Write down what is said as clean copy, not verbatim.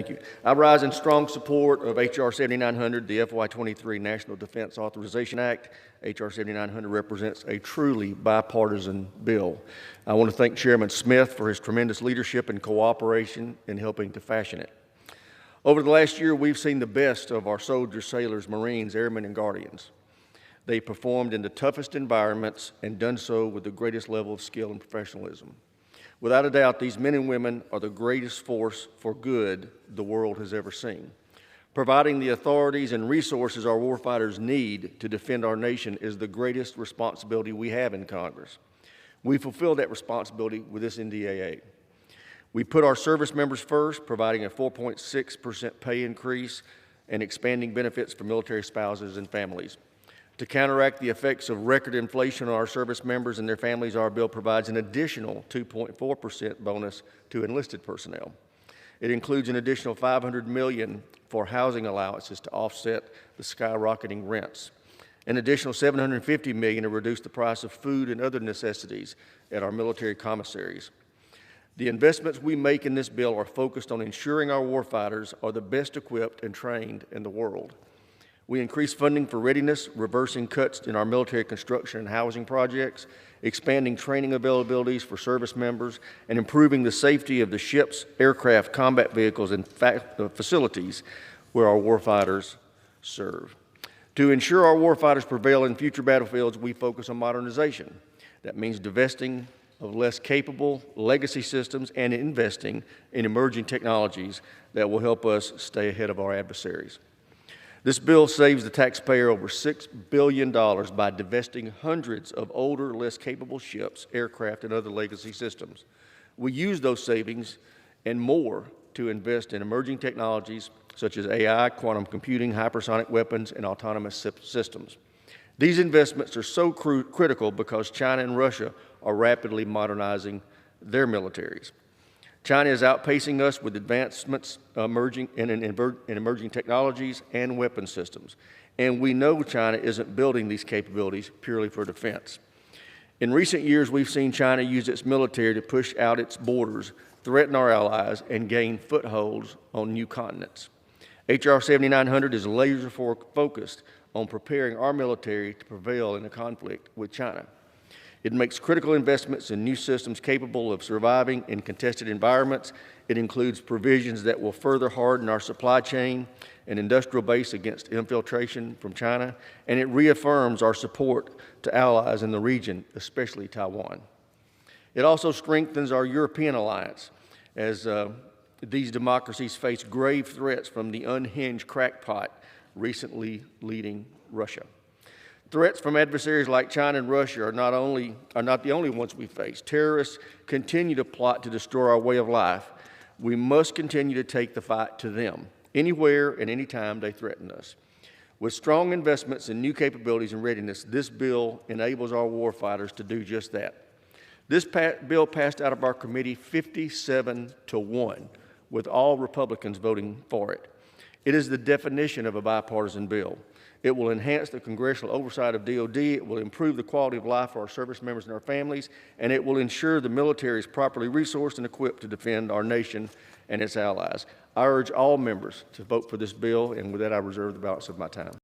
Thank you. I rise in strong support of H.R. 7900, the FY23 National Defense Authorization Act. H.R. 7900 represents a truly bipartisan bill. I want to thank Chairman Smith for his tremendous leadership and cooperation in helping to fashion it. Over the last year, we've seen the best of our soldiers, sailors, Marines, airmen, and guardians. They performed in the toughest environments and done so with the greatest level of skill and professionalism. Without a doubt, these men and women are the greatest force for good the world has ever seen. Providing the authorities and resources our warfighters need to defend our nation is the greatest responsibility we have in Congress. We fulfill that responsibility with this NDAA. We put our service members first, providing a 4.6% pay increase and expanding benefits for military spouses and families. To counteract the effects of record inflation on our service members and their families, our bill provides an additional 2.4% bonus to enlisted personnel. It includes an additional $500 million for housing allowances to offset the skyrocketing rents, an additional $750 million to reduce the price of food and other necessities at our military commissaries. The investments we make in this bill are focused on ensuring our warfighters are the best equipped and trained in the world. We increase funding for readiness, reversing cuts in our military construction and housing projects, expanding training availabilities for service members, and improving the safety of the ships, aircraft, combat vehicles, and facilities where our warfighters serve. To ensure our warfighters prevail in future battlefields, we focus on modernization. That means divesting of less capable legacy systems and investing in emerging technologies that will help us stay ahead of our adversaries. This bill saves the taxpayer over $6 billion by divesting hundreds of older, less capable ships, aircraft, and other legacy systems. We use those savings and more to invest in emerging technologies such as AI, quantum computing, hypersonic weapons, and autonomous systems. These investments are so critical because China and Russia are rapidly modernizing their militaries. China is outpacing us with advancements in emerging technologies and weapon systems. And we know China isn't building these capabilities purely for defense. In recent years, we've seen China use its military to push out its borders, threaten our allies, and gain footholds on new continents. H.R. 7900 is laser-focused on preparing our military to prevail in a conflict with China. It makes critical investments in new systems capable of surviving in contested environments. It includes provisions that will further harden our supply chain and industrial base against infiltration from China, and it reaffirms our support to allies in the region, especially Taiwan. It also strengthens our European alliance as these democracies face grave threats from the unhinged crackpot recently leading Russia. Threats from adversaries like China and Russia are not the only ones we face. Terrorists continue to plot to destroy our way of life. We must continue to take the fight to them, anywhere and anytime they threaten us. With strong investments in new capabilities and readiness, this bill enables our warfighters to do just that. This bill passed out of our committee 57-1, with all Republicans voting for it. It is the definition of a bipartisan bill. It will enhance the congressional oversight of DOD, it will improve the quality of life for our service members and our families, and it will ensure the military is properly resourced and equipped to defend our nation and its allies. I urge all members to vote for this bill, and with that I reserve the balance of my time.